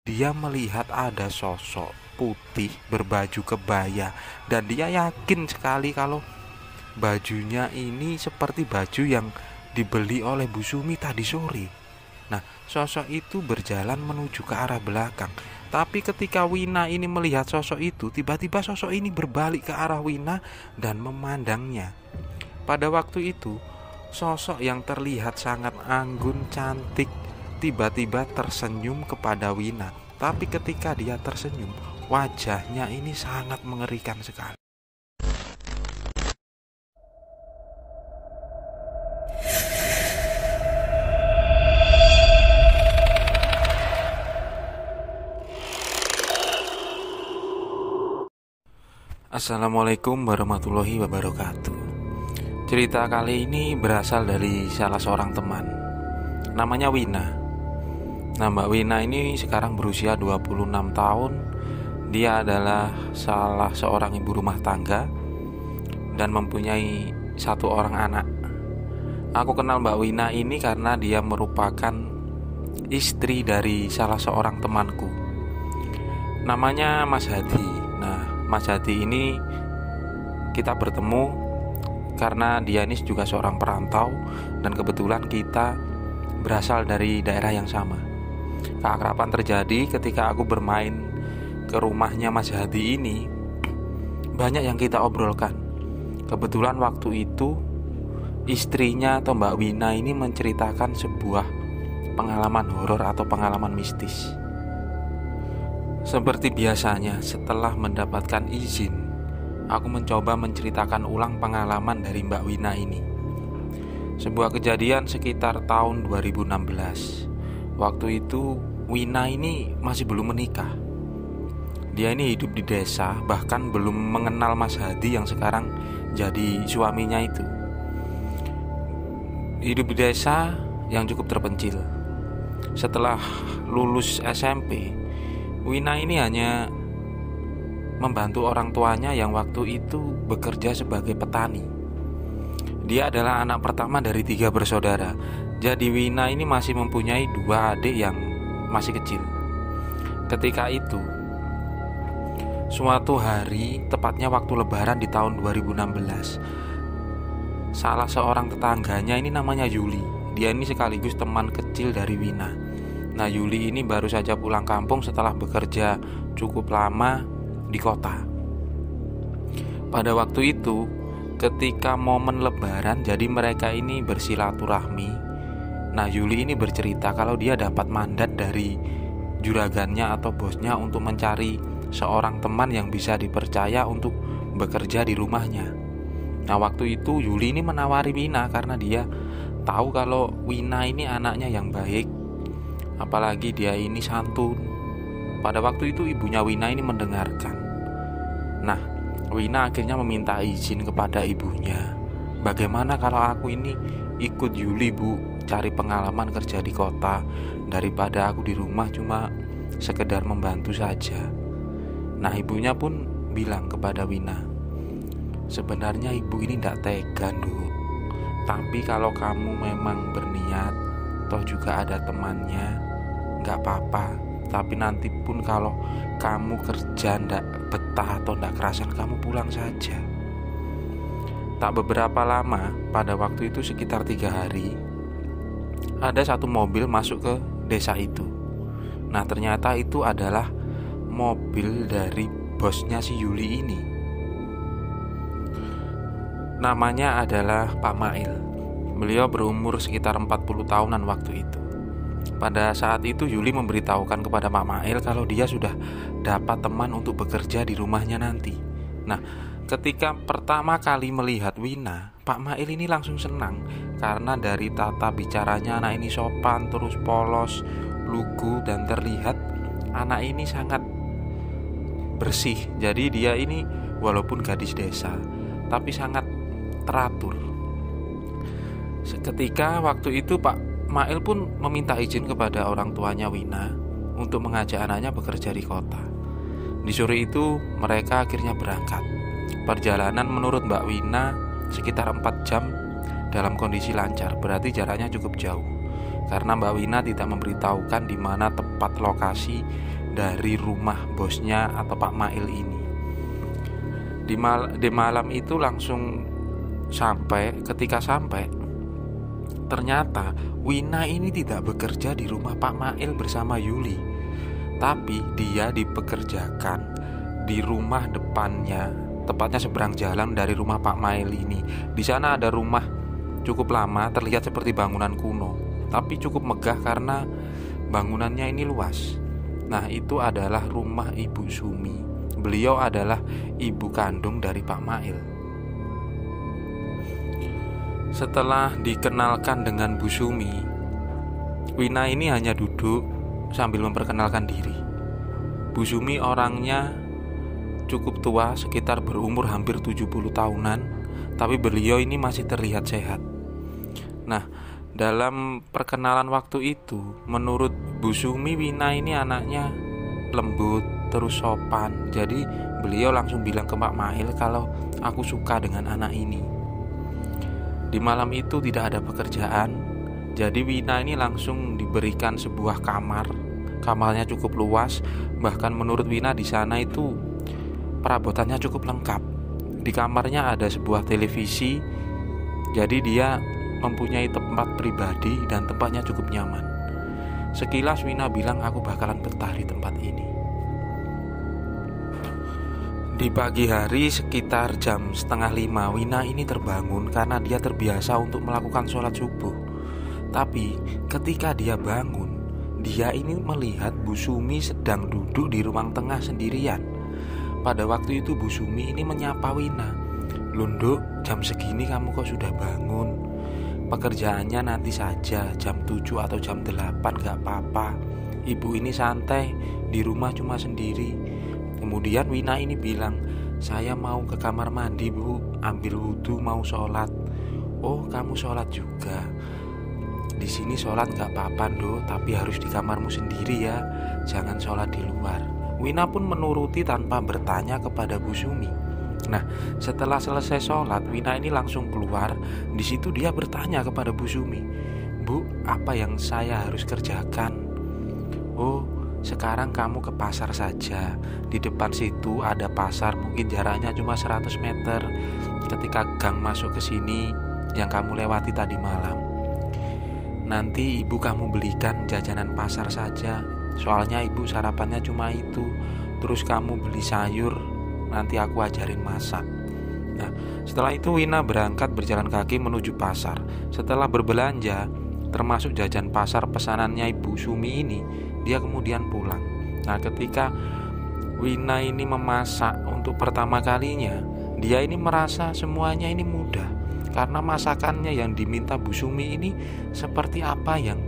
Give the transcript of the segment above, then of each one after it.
Dia melihat ada sosok putih berbaju kebaya, dan dia yakin sekali kalau bajunya ini seperti baju yang dibeli oleh Bu Sumi tadi sore. Nah, sosok itu berjalan menuju ke arah belakang. Tapi ketika Wina ini melihat sosok itu, tiba-tiba sosok ini berbalik ke arah Wina dan memandangnya. Pada waktu itu, sosok yang terlihat sangat anggun, cantik, tiba-tiba tersenyum kepada Wina. Tapi ketika dia tersenyum, wajahnya ini sangat mengerikan sekali. Assalamualaikum warahmatullahi wabarakatuh. Cerita kali ini berasal dari salah seorang teman, namanya Wina. Nah, Mbak Wina ini sekarang berusia 26 tahun. Dia adalah salah seorang ibu rumah tangga dan mempunyai satu orang anak. Aku kenal Mbak Wina ini karena dia merupakan istri dari salah seorang temanku, namanya Mas Hadi. Nah, Mas Hadi ini kita bertemu karena dia ini juga seorang perantau, dan kebetulan kita berasal dari daerah yang sama. Keakraban terjadi ketika aku bermain ke rumahnya Mas Hadi ini. Banyak yang kita obrolkan. Kebetulan waktu itu istrinya atau Mbak Wina ini menceritakan sebuah pengalaman horor atau pengalaman mistis. Seperti biasanya, setelah mendapatkan izin, aku mencoba menceritakan ulang pengalaman dari Mbak Wina ini. Sebuah kejadian sekitar tahun 2016. Waktu itu Wina ini masih belum menikah. Dia ini hidup di desa, bahkan belum mengenal Mas Hadi yang sekarang jadi suaminya itu. Hidup di desa yang cukup terpencil. Setelah lulus SMP, Wina ini hanya membantu orang tuanya yang waktu itu bekerja sebagai petani. Dia adalah anak pertama dari 3 bersaudara. Jadi Wina ini masih mempunyai 2 adik yang masih kecil. Ketika itu, suatu hari, tepatnya waktu lebaran di tahun 2016, salah seorang tetangganya ini namanya Yuli. Dia ini sekaligus teman kecil dari Wina. Nah, Yuli ini baru saja pulang kampung setelah bekerja cukup lama di kota. Pada waktu itu, ketika momen lebaran, jadi mereka ini bersilaturahmi. Nah, Yuli ini bercerita kalau dia dapat mandat dari juragannya atau bosnya untuk mencari seorang teman yang bisa dipercaya untuk bekerja di rumahnya. Nah, waktu itu Yuli ini menawari Wina karena dia tahu kalau Wina ini anaknya yang baik, apalagi dia ini santun. Pada waktu itu ibunya Wina ini mendengarkan. Nah, Wina akhirnya meminta izin kepada ibunya. Bagaimana kalau aku ini ikut Yuli, Bu, cari pengalaman kerja di kota, daripada aku di rumah cuma sekedar membantu saja. Nah, ibunya pun bilang kepada Wina, sebenarnya ibu ini tidak tega, Nduk. Tapi kalau kamu memang berniat, toh juga ada temannya, nggak apa-apa. Tapi nanti pun kalau kamu kerja ndak betah atau ndak kerasan, kamu pulang saja. Tak beberapa lama, pada waktu itu sekitar 3 hari, ada satu mobil masuk ke desa itu. Nah, ternyata itu adalah mobil dari bosnya si Yuli ini. Namanya adalah Pak Mail. Beliau berumur sekitar 40 tahunan waktu itu. Pada saat itu Yuli memberitahukan kepada Pak Mail kalau dia sudah dapat teman untuk bekerja di rumahnya nanti. Nah, ketika pertama kali melihat Wina, Pak Mail ini langsung senang karena dari tata bicaranya anak ini sopan, terus polos, lugu, dan terlihat anak ini sangat bersih. Jadi dia ini walaupun gadis desa, tapi sangat teratur. Seketika waktu itu Pak Mail pun meminta izin kepada orang tuanya Wina untuk mengajak anaknya bekerja di kota. Di sore itu mereka akhirnya berangkat. Perjalanan menurut Mbak Wina sekitar 4 jam dalam kondisi lancar, berarti jaraknya cukup jauh. karena Mbak Wina tidak memberitahukan di mana tepat lokasi dari rumah bosnya atau Pak Mail ini. Di malam itu langsung sampai. Ketika sampai, ternyata Wina ini tidak bekerja di rumah Pak Mail bersama Yuli, tapi dia dipekerjakan di rumah depannya, tepatnya seberang jalan dari rumah Pak Mail ini. Di sana ada rumah cukup lama, terlihat seperti bangunan kuno, tapi cukup megah karena bangunannya ini luas. Nah, itu adalah rumah Ibu Sumi. Beliau adalah ibu kandung dari Pak Mail. Setelah dikenalkan dengan Bu Sumi, Wina ini hanya duduk sambil memperkenalkan diri. Bu Sumi orangnya cukup tua, sekitar berumur hampir 70 tahunan, tapi beliau ini masih terlihat sehat. Nah, dalam perkenalan waktu itu, menurut Bu Sumi, Wina ini anaknya lembut, terus sopan. Jadi beliau langsung bilang ke Pak Mail kalau aku suka dengan anak ini. Di malam itu tidak ada pekerjaan, jadi Wina ini langsung diberikan sebuah kamar. Kamarnya cukup luas, bahkan menurut Wina di sana itu perabotannya cukup lengkap. Di kamarnya ada sebuah televisi, jadi dia mempunyai tempat pribadi dan tempatnya cukup nyaman. Sekilas Wina bilang, aku bakalan betah di tempat ini. Di pagi hari sekitar jam 4:30, Wina ini terbangun karena dia terbiasa untuk melakukan sholat subuh. Tapi ketika dia bangun, dia ini melihat Bu Sumi sedang duduk di ruang tengah sendirian. Pada waktu itu Bu Sumi ini menyapa Wina, "Lunduk, jam segini kamu kok sudah bangun? Pekerjaannya nanti saja, jam 7 atau jam 8 gak apa-apa. Ibu ini santai, di rumah cuma sendiri." Kemudian Wina ini bilang, "Saya mau ke kamar mandi Bu, ambil wudhu mau sholat." "Oh, kamu sholat juga? Di sini sholat gak apa-apa Ndo, tapi harus di kamarmu sendiri ya, jangan sholat di luar." Wina pun menuruti tanpa bertanya kepada Bu Sumi. Nah, setelah selesai sholat, Wina ini langsung keluar. Di situ dia bertanya kepada Bu Sumi, "Bu, apa yang saya harus kerjakan?" "Oh, sekarang kamu ke pasar saja. Di depan situ ada pasar, mungkin jaraknya cuma 100 meter. Ketika gang masuk ke sini yang kamu lewati tadi malam, nanti ibu kamu belikan jajanan pasar saja. Soalnya ibu sarapannya cuma itu. Terus kamu beli sayur, nanti aku ajarin masak." Nah, setelah itu Wina berangkat berjalan kaki menuju pasar. Setelah berbelanja, termasuk jajan pasar pesanannya Ibu Sumi ini, dia kemudian pulang. Nah, ketika Wina ini memasak untuk pertama kalinya, dia ini merasa semuanya ini mudah, karena masakannya yang diminta Bu Sumi ini seperti apa yang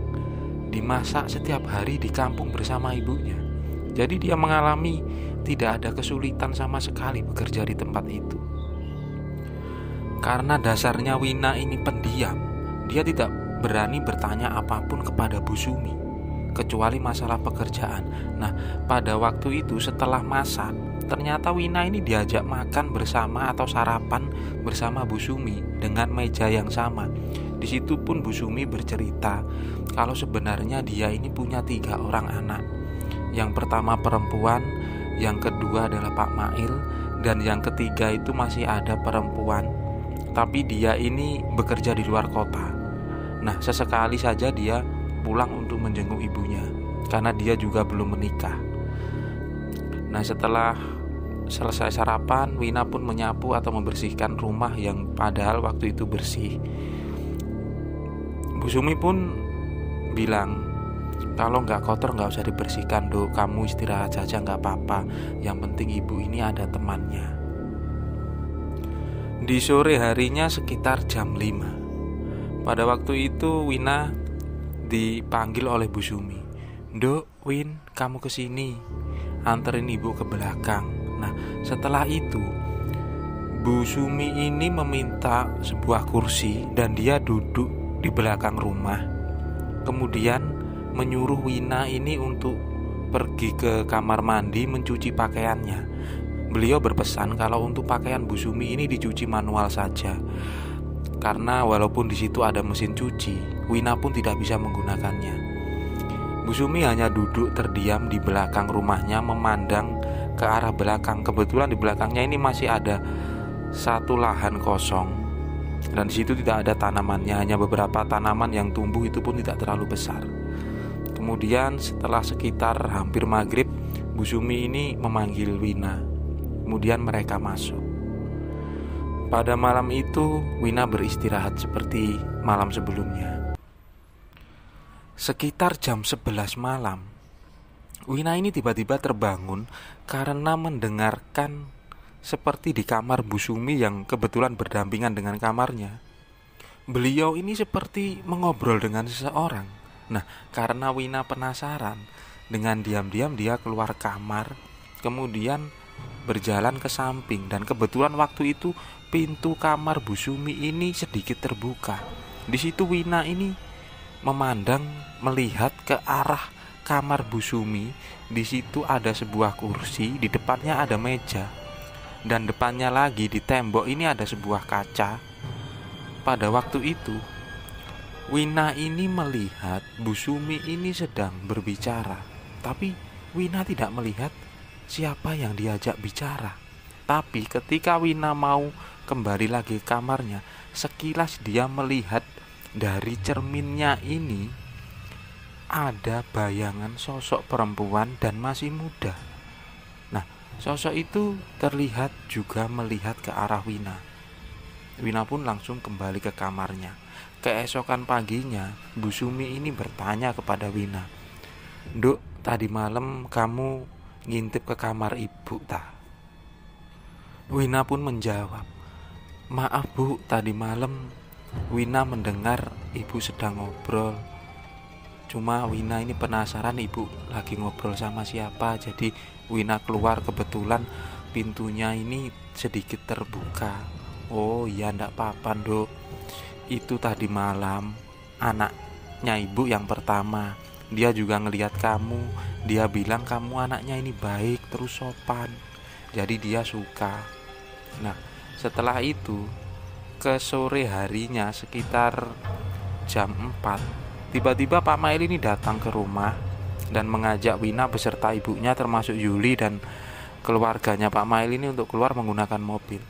dimasak setiap hari di kampung bersama ibunya. Jadi dia mengalami tidak ada kesulitan sama sekali bekerja di tempat itu. Karena dasarnya Wina ini pendiam, dia tidak berani bertanya apapun kepada Bu Sumi, kecuali masalah pekerjaan. Nah, pada waktu itu setelah masak, ternyata Wina ini diajak makan bersama atau sarapan bersama Bu Sumi dengan meja yang sama. Di situ pun Bu Sumi bercerita kalau sebenarnya dia ini punya 3 orang anak. Yang pertama perempuan, yang kedua adalah Pak Mail, dan yang ketiga itu masih ada perempuan, tapi dia ini bekerja di luar kota. Nah, sesekali saja dia pulang untuk menjenguk ibunya, karena dia juga belum menikah. Nah, setelah selesai sarapan, Wina pun menyapu atau membersihkan rumah yang padahal waktu itu bersih. Bu Sumi pun bilang, "Kalau nggak kotor nggak usah dibersihkan Dok, kamu istirahat saja nggak apa-apa. Yang penting ibu ini ada temannya." Di sore harinya sekitar jam 5. Pada waktu itu Wina dipanggil oleh Bu Sumi. "Dok, Win, kamu kesini, anterin ibu ke belakang." Nah, setelah itu Bu Sumi ini meminta sebuah kursi dan dia duduk di belakang rumah. Kemudian menyuruh Wina ini untuk pergi ke kamar mandi mencuci pakaiannya. Beliau berpesan kalau untuk pakaian Bu Sumi ini dicuci manual saja. Karena walaupun di situ ada mesin cuci, Wina pun tidak bisa menggunakannya. Bu Sumi hanya duduk terdiam di belakang rumahnya memandang ke arah belakang. Kebetulan di belakangnya ini masih ada satu lahan kosong, dan di situ tidak ada tanamannya, hanya beberapa tanaman yang tumbuh, itu pun tidak terlalu besar. Kemudian setelah sekitar hampir maghrib, Bu Sumi ini memanggil Wina. Kemudian mereka masuk. Pada malam itu Wina beristirahat seperti malam sebelumnya. Sekitar jam 11 malam, Wina ini tiba-tiba terbangun karena mendengarkan seperti di kamar Bu Sumi yang kebetulan berdampingan dengan kamarnya. Beliau ini seperti mengobrol dengan seseorang. Nah, karena Wina penasaran, dengan diam-diam dia keluar kamar, kemudian berjalan ke samping, dan kebetulan waktu itu pintu kamar Bu Sumi ini sedikit terbuka. Di situ Wina ini melihat ke arah kamar Bu Sumi. Di situ ada sebuah kursi, di depannya ada meja, dan depannya lagi di tembok ini ada sebuah kaca. Pada waktu itu Wina ini melihat Bu Sumi ini sedang berbicara, tapi Wina tidak melihat siapa yang diajak bicara. Tapi ketika Wina mau kembali lagi ke kamarnya, sekilas dia melihat dari cerminnya ini ada bayangan sosok perempuan dan masih muda. Nah, sosok itu terlihat juga melihat ke arah Wina. Wina pun langsung kembali ke kamarnya. Keesokan paginya, Bu Sumi ini bertanya kepada Wina, "Duk, tadi malam kamu ngintip ke kamar ibu tak?" Wina pun menjawab, "Maaf Bu, tadi malam Wina mendengar ibu sedang ngobrol. Cuma Wina ini penasaran ibu lagi ngobrol sama siapa, jadi Wina keluar, kebetulan pintunya ini sedikit terbuka." "Oh iya, ndak apa-apa Dok. Itu tadi malam anaknya ibu yang pertama, dia juga ngelihat kamu. Dia bilang kamu anaknya ini baik terus sopan, jadi dia suka." Nah, setelah itu ke sore harinya sekitar jam 4, tiba-tiba Pak Mail ini datang ke rumah dan mengajak Wina beserta ibunya termasuk Yuli dan keluarganya Pak Mail ini untuk keluar menggunakan mobil.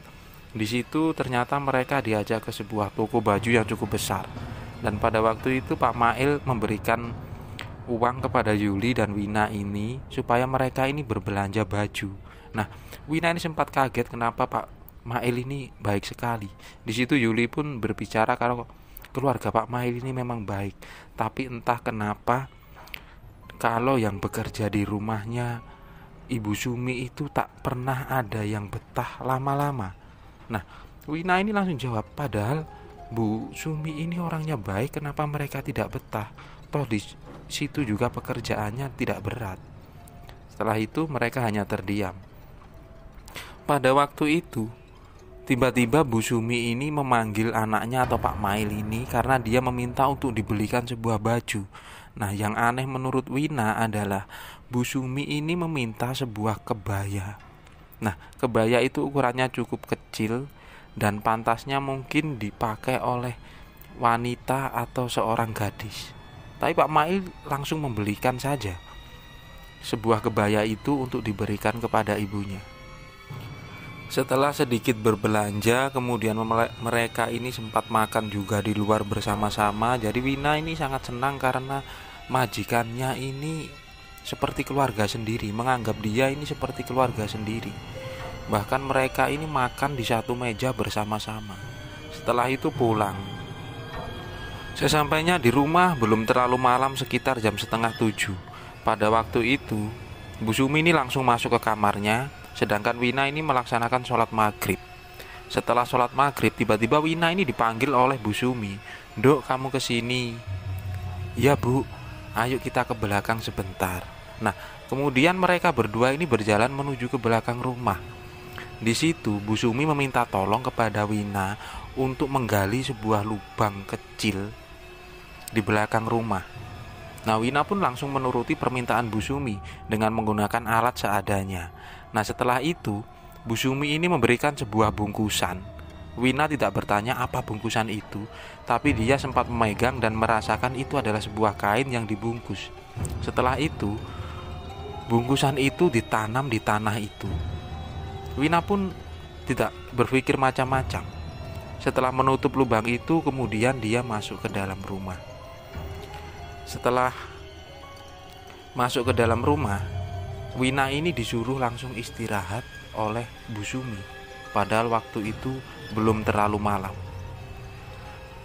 Di situ ternyata mereka diajak ke sebuah toko baju yang cukup besar, dan pada waktu itu Pak Mail memberikan uang kepada Yuli dan Wina ini supaya mereka ini berbelanja baju. Nah, Wina ini sempat kaget kenapa Pak Mail ini baik sekali. Di situ Yuli pun berbicara kalau keluarga Pak Mail ini memang baik, tapi entah kenapa kalau yang bekerja di rumahnya Ibu Sumi itu tak pernah ada yang betah lama-lama. Nah, Wina ini langsung jawab, "Padahal Bu Sumi ini orangnya baik, kenapa mereka tidak betah? Toh di situ juga pekerjaannya tidak berat." Setelah itu mereka hanya terdiam. Pada waktu itu tiba-tiba Bu Sumi ini memanggil anaknya atau Pak Mail ini karena dia meminta untuk dibelikan sebuah baju. Nah, yang aneh menurut Wina adalah Bu Sumi ini meminta sebuah kebaya. Nah, kebaya itu ukurannya cukup kecil dan pantasnya mungkin dipakai oleh wanita atau seorang gadis. Tapi Pak Mail langsung membelikan saja sebuah kebaya itu untuk diberikan kepada ibunya. Setelah sedikit berbelanja, kemudian mereka ini sempat makan juga di luar bersama-sama. Jadi Wina ini sangat senang karena majikannya ini seperti keluarga sendiri, menganggap dia ini seperti keluarga sendiri. Bahkan mereka ini makan di satu meja bersama-sama. Setelah itu pulang. Sesampainya di rumah belum terlalu malam, sekitar jam 6:30. Pada waktu itu Bu Sumi ini langsung masuk ke kamarnya, sedangkan Wina ini melaksanakan sholat maghrib. Setelah sholat maghrib, tiba-tiba Wina ini dipanggil oleh Bu Sumi. "Dok, kamu kesini." "Ya Bu, ayo kita ke belakang sebentar." Nah, kemudian mereka berdua ini berjalan menuju ke belakang rumah. Di situ Bu Sumi meminta tolong kepada Wina untuk menggali sebuah lubang kecil di belakang rumah. Nah, Wina pun langsung menuruti permintaan Bu Sumi dengan menggunakan alat seadanya. Nah, setelah itu Bu Sumi ini memberikan sebuah bungkusan Wina tidak bertanya apa bungkusan itu, tapi dia sempat memegang dan merasakan itu adalah sebuah kain yang dibungkus. Setelah itu, bungkusan itu ditanam di tanah itu. Wina pun tidak berpikir macam-macam. Setelah menutup lubang itu, kemudian dia masuk ke dalam rumah. Setelah masuk ke dalam rumah, Wina ini disuruh langsung istirahat oleh Bu Sumi. Padahal waktu itu belum terlalu malam.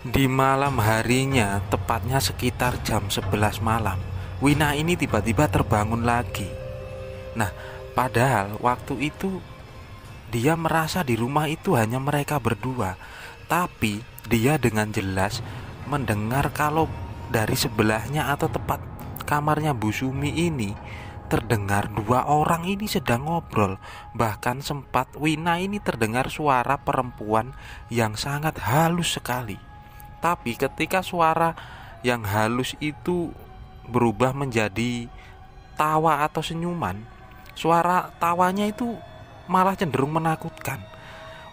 Di malam harinya, tepatnya sekitar jam 11 malam, Wina ini tiba-tiba terbangun lagi. Nah, padahal waktu itu dia merasa di rumah itu hanya mereka berdua. Tapi dia dengan jelas mendengar kalau dari sebelahnya atau tepat kamarnya Bu Sumi ini terdengar dua orang ini sedang ngobrol. Bahkan sempat Wina ini terdengar suara perempuan yang sangat halus sekali. Tapi ketika suara yang halus itu berubah menjadi tawa atau senyuman, suara tawanya itu malah cenderung menakutkan.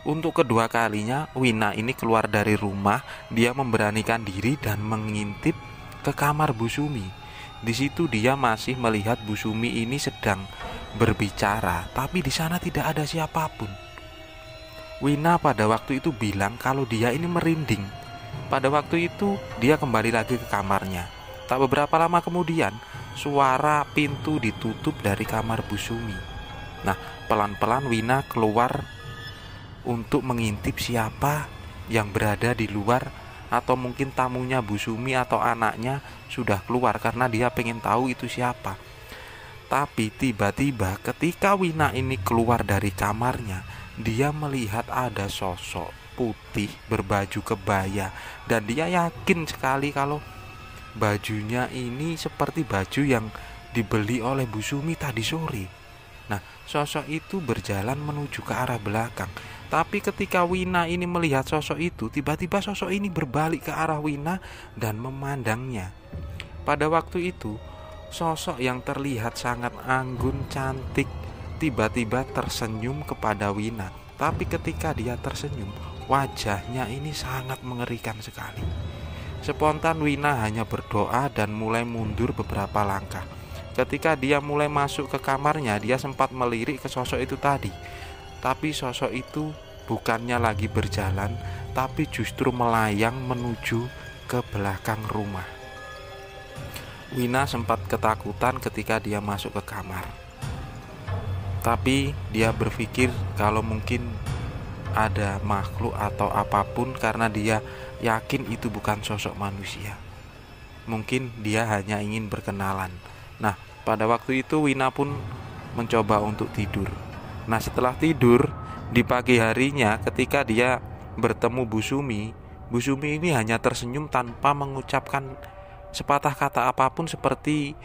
Untuk kedua kalinya Wina ini keluar dari rumah. Dia memberanikan diri dan mengintip ke kamar Bu Sumi. Di situ dia masih melihat Bu Sumi ini sedang berbicara, tapi di sana tidak ada siapapun. Wina pada waktu itu bilang kalau dia ini merinding. Pada waktu itu dia kembali lagi ke kamarnya. Tak beberapa lama kemudian, suara pintu ditutup dari kamar Bu Sumi. Nah, pelan-pelan Wina keluar untuk mengintip siapa yang berada di luar, atau mungkin tamunya Bu Sumi atau anaknya sudah keluar karena dia pengen tahu itu siapa. Tapi tiba-tiba ketika Wina ini keluar dari kamarnya, dia melihat ada sosok putih berbaju kebaya, dan dia yakin sekali kalau bajunya ini seperti baju yang dibeli oleh Bu Sumi tadi sore. Nah, sosok itu berjalan menuju ke arah belakang. Tapi ketika Wina ini melihat sosok itu, tiba-tiba sosok ini berbalik ke arah Wina dan memandangnya. Pada waktu itu, sosok yang terlihat sangat anggun, cantik, tiba-tiba tersenyum kepada Wina. Tapi ketika dia tersenyum, wajahnya ini sangat mengerikan sekali. Spontan Wina hanya berdoa dan mulai mundur beberapa langkah. Ketika dia mulai masuk ke kamarnya, dia sempat melirik ke sosok itu tadi. Tapi sosok itu bukannya lagi berjalan, tapi justru melayang menuju ke belakang rumah. Wina sempat ketakutan ketika dia masuk ke kamar. Tapi dia berpikir kalau mungkin ada makhluk atau apapun, karena dia yakin itu bukan sosok manusia. Mungkin dia hanya ingin berkenalan. Nah, pada waktu itu Wina pun mencoba untuk tidur. Nah, setelah tidur di pagi harinya, ketika dia bertemu Bu Sumi ini hanya tersenyum tanpa mengucapkan sepatah kata apapun seperti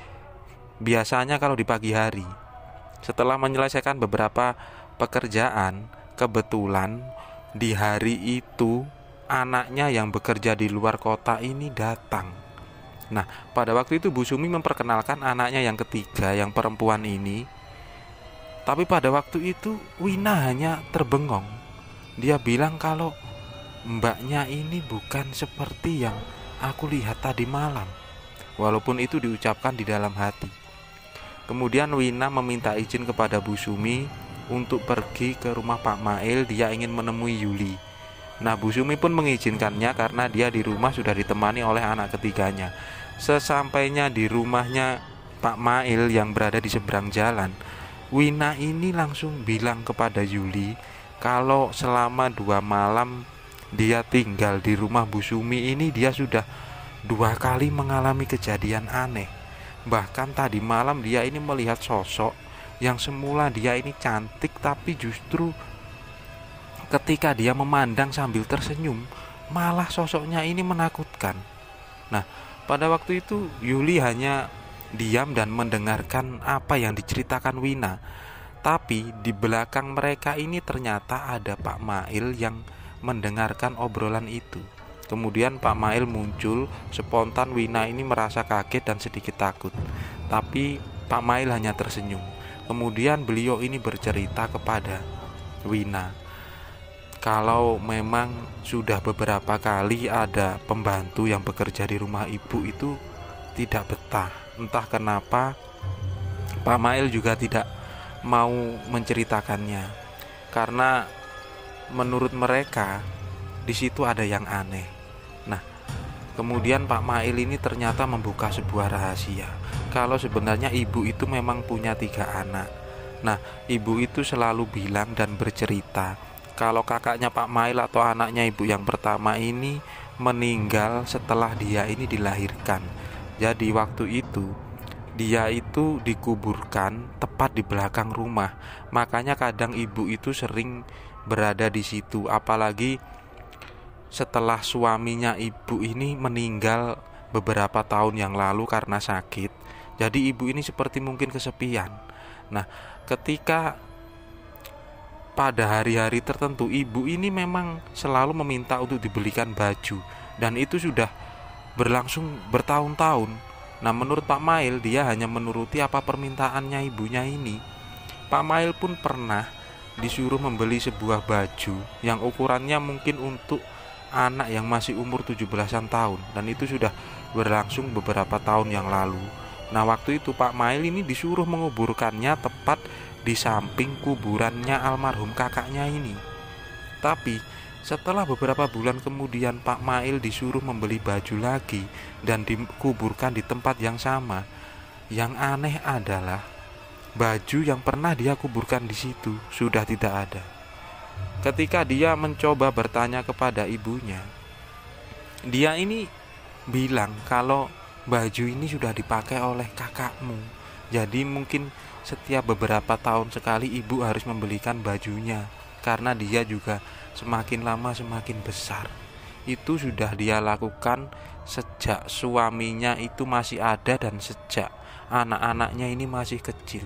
biasanya kalau di pagi hari. Setelah menyelesaikan beberapa pekerjaan, kebetulan di hari itu anaknya yang bekerja di luar kota ini datang. Nah, pada waktu itu Bu Sumi memperkenalkan anaknya yang ketiga, yang perempuan ini. Tapi pada waktu itu Wina hanya terbengong. Dia bilang kalau mbaknya ini bukan seperti yang aku lihat tadi malam. Walaupun itu diucapkan di dalam hati. Kemudian Wina meminta izin kepada Bu Sumi untuk pergi ke rumah Pak Mail. Dia ingin menemui Yuli. Nah, Bu Sumi pun mengizinkannya karena dia di rumah sudah ditemani oleh anak ketiganya. Sesampainya di rumahnya Pak Mail yang berada di seberang jalan, Wina ini langsung bilang kepada Yuli kalau selama 2 malam dia tinggal di rumah Bu Sumi ini, dia sudah 2 kali mengalami kejadian aneh. Bahkan tadi malam dia ini melihat sosok yang semula dia ini cantik, tapi justru ketika dia memandang sambil tersenyum, malah sosoknya ini menakutkan. Nah, pada waktu itu Yuli hanya diam dan mendengarkan apa yang diceritakan Wina. Tapi di belakang mereka ini ternyata ada Pak Mail yang mendengarkan obrolan itu. Kemudian Pak Mail muncul. Spontan Wina ini merasa kaget dan sedikit takut. Tapi Pak Mail hanya tersenyum. Kemudian beliau ini bercerita kepada Wina kalau memang sudah beberapa kali ada pembantu yang bekerja di rumah ibu itu tidak betah. Entah kenapa Pak Mail juga tidak mau menceritakannya, karena menurut mereka di situ ada yang aneh. Nah, kemudian Pak Mail ini ternyata membuka sebuah rahasia, kalau sebenarnya ibu itu memang punya 3 anak. Nah, ibu itu selalu bilang dan bercerita kalau kakaknya Pak Mail atau anaknya ibu yang pertama ini meninggal setelah dia ini dilahirkan. Jadi waktu itu dia itu dikuburkan tepat di belakang rumah. Makanya kadang ibu itu sering berada di situ, apalagi setelah suaminya ibu ini meninggal beberapa tahun yang lalu karena sakit. Jadi ibu ini seperti mungkin kesepian. Nah, ketika pada hari-hari tertentu ibu ini memang selalu meminta untuk dibelikan baju, dan itu sudah berlangsung bertahun-tahun. Nah, menurut Pak Mail, dia hanya menuruti apa permintaannya ibunya ini. Pak Mail pun pernah disuruh membeli sebuah baju yang ukurannya mungkin untuk anak yang masih umur 17-an tahun, dan itu sudah berlangsung beberapa tahun yang lalu. Nah, waktu itu Pak Mail ini disuruh menguburkannya tepat di samping kuburannya almarhum kakaknya ini. Tapi setelah beberapa bulan kemudian Pak Mail disuruh membeli baju lagi dan dikuburkan di tempat yang sama. Yang aneh adalah baju yang pernah dia kuburkan di situ sudah tidak ada. Ketika dia mencoba bertanya kepada ibunya, dia ini bilang kalau baju ini sudah dipakai oleh kakakmu. Jadi mungkin setiap beberapa tahun sekali ibu harus membelikan bajunya, karena dia juga semakin lama semakin besar. Itu sudah dia lakukan sejak suaminya itu masih ada dan sejak anak-anaknya ini masih kecil.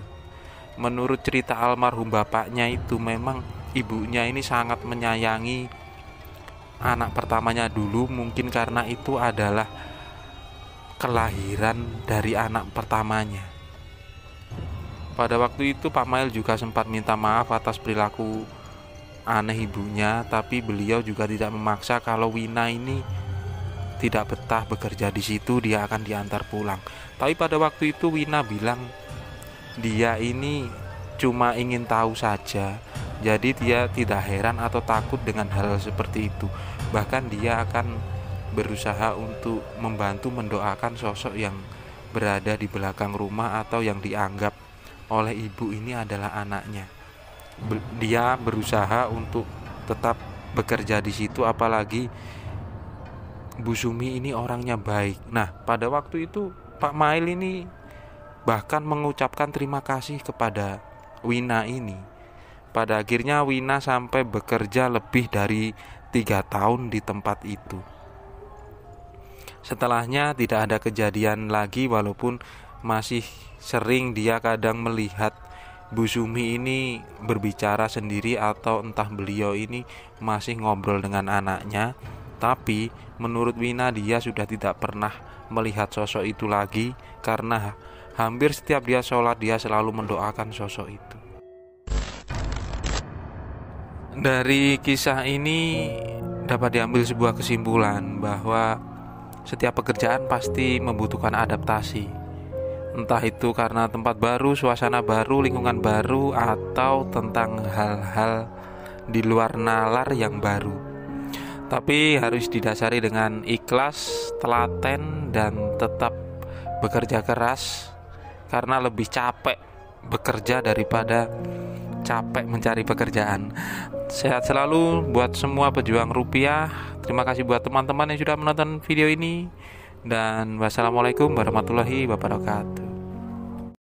Menurut cerita almarhum bapaknya itu, memang ibunya ini sangat menyayangi anak pertamanya dulu, mungkin karena itu adalah kelahiran dari anak pertamanya. Pada waktu itu Pak Mail juga sempat minta maaf atas perilaku aneh ibunya, tapi beliau juga tidak memaksa. Kalau Wina ini tidak betah bekerja di situ, dia akan diantar pulang. Tapi pada waktu itu Wina bilang dia ini cuma ingin tahu saja. Jadi dia tidak heran atau takut dengan hal seperti itu. Bahkan dia akan berusaha untuk membantu mendoakan sosok yang berada di belakang rumah atau yang dianggap oleh ibu ini adalah anaknya. Dia berusaha untuk tetap bekerja di situ, apalagi Bu Sumi ini orangnya baik. Nah, pada waktu itu Pak Mail ini bahkan mengucapkan terima kasih kepada Wina ini. Pada akhirnya Wina sampai bekerja lebih dari 3 tahun di tempat itu. Setelahnya tidak ada kejadian lagi, walaupun masih sering dia kadang melihat Bu Sumi ini berbicara sendiri atau entah beliau ini masih ngobrol dengan anaknya. Tapi menurut Wina dia sudah tidak pernah melihat sosok itu lagi, karena hampir setiap dia sholat dia selalu mendoakan sosok itu. Dari kisah ini dapat diambil sebuah kesimpulan bahwa setiap pekerjaan pasti membutuhkan adaptasi. Entah itu karena tempat baru, suasana baru, lingkungan baru, atau tentang hal-hal di luar nalar yang baru. Tapi harus didasari dengan ikhlas, telaten, dan tetap bekerja keras, karena lebih capek bekerja daripada capek mencari pekerjaan. Sehat selalu buat semua pejuang rupiah. Terima kasih buat teman-teman yang sudah menonton video ini, dan wassalamualaikum warahmatullahi wabarakatuh.